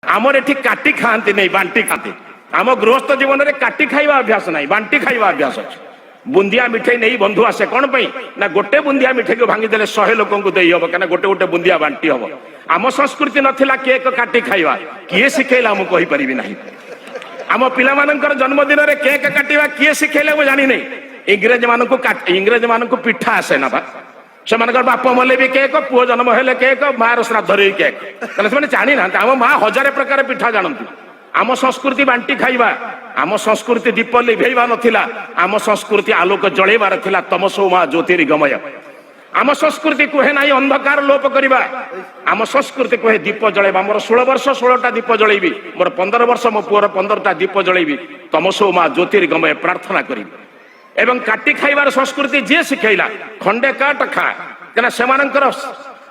आमर एठी काटी खाती नहीं बांटी खाते आम गृहस्थ जीवन में काटी खाइबा अभ्यास नहीं बांटी खाइबा अभ्यास अच्छे बुंदिया मिठाई नहीं बंधु आसे कौन पे ना गोटे बुंदिया मिठाई को भांगीदे 100 लोक हम गोटे गोटे बुंदिया बांटी हम आम संस्कृति नाला केक काटी खाइबा किए शिखेला मुझे कहीपरि ना आम पिला जन्मदिन में केक काटिबा किए शिखेला मुझे जानी नहीं इंग्रेज मान पिठा आसे ना बा से बाप मले भी केक पुओ जन्म हेले केक मार श्राद्ध केक से जानी ना आम माँ 1000 प्रकार पिठा जानती आम संस्कृति बांटी खाइबा आम संस्कृति दीप लिभेवा नथिला आम संस्कृति आलोक जलैबार थिला तमसो माँ ज्योतिर्गमय आम संस्कृति कहे ना अंधकार लोप करवा आम संस्कृति कहे दीप जलैबा मोर 16 वर्ष 16टा दीप जलैबी मोर 15 वर्ष मो पुअर 15टा दीप जलैबी तमसो माँ ज्योतिर्गमय प्रार्थना करी एवं काटी खाइबार संस्कृति जे शिखेला खंडे काट खा कना सेमानकर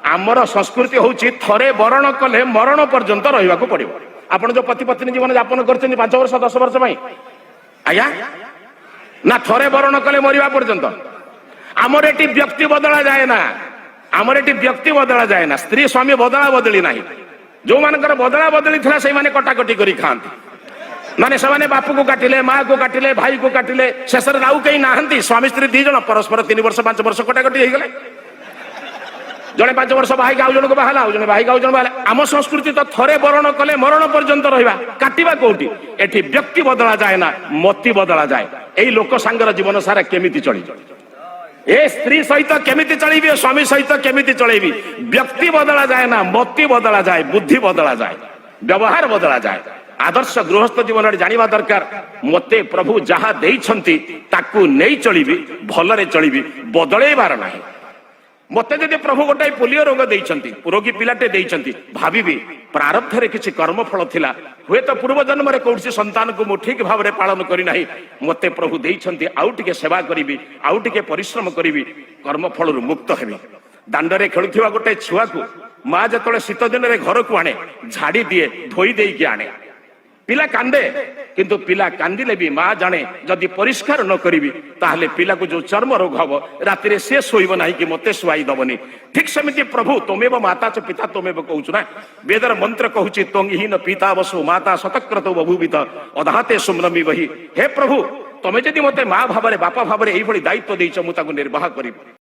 आमर संस्कृति होची थरे वरण कले मरण पर्यंत रहिबा को पड़िबो आपण जो पति पत्नी जीवन यापन करछन 5 वर्ष 10 वर्ष में आया ना थरे वरण कले मरिबा पर्यंत आमर एटी व्यक्ति बदला जाए ना आमर एटी व्यक्ति बदला जाए ना स्त्री स्वामी बदला बदली नाही जो मानकर बदला बदली थिला सेई माने कटाकटी करी खांती माने से बापू को काटिले माँ को काटिले भाई को काटिले शेष आउ कहीं नहांती स्वामी स्त्री 2 जन परस्पर 3 वर्ष 5 वर्ष कटाकटी हो गले जड़े 5 वर्ष बाहर आउ जन को बाहला आउ जन बाहर आउ जन बाहला आम संस्कृति तो थरे वरण कले मरण पर्यंत रहिबा काटिबा कोठी एठी व्यक्ति बदला जाए ना मति बदला जाए एई लोक सांगर जीवन सारा केमिति चली ए स्त्री सहित केमिति चलैबी स्वामी सहित केमिति चलैबी व्यक्ति बदला जाए ना मति बदला जाए बुद्धि बदला जाए व्यवहार बदला जाए आदर्श गृहस्थ जीवन जानिबा दरकार मते प्रभु जहा देइछंती ताकू नहीं चलिबी भलरे चलिबी बदलैबार नाही मते जदि प्रभु गोटाई पोलियो रोग देइछंती रोगी पिलाटे देइछंती भाबिबी प्रारब्ध रे किछि कर्मफल थिला हुए तो पूर्व जन्म रे कोसी संतान को मु ठीक भाव रे पालन करी नाही मते प्रभु देइछंती आउ टिके सेवा करिबी आउ टिके परिश्रम करिबी कर्मफल रु मुक्त हेबी दांड रे खेलुथिबा गोटे छुआ को माँ जतले शीत दिन रे घर को आने झाड़ी दिए धोई देई के आने पिला कांदे किंतु पिला कांदिले भी माँ जाने जदि परिष्कार न करी ताहले पिला को जो चर्म रोग हम राति से शोब ना कि मते शुआई दबनी ठीक सेमती प्रभु तमेव माता च पिता तमेव कहूँ ना वेदर मंत्र कहूँ त्वंगहीन पिता वसु माता शतक्रतो बभूवित अधाते सुम्रमी वही हे प्रभु तमे जदि मते माँ भाव बापा भाव यही दायित्व देच मुझे निर्वाह करी।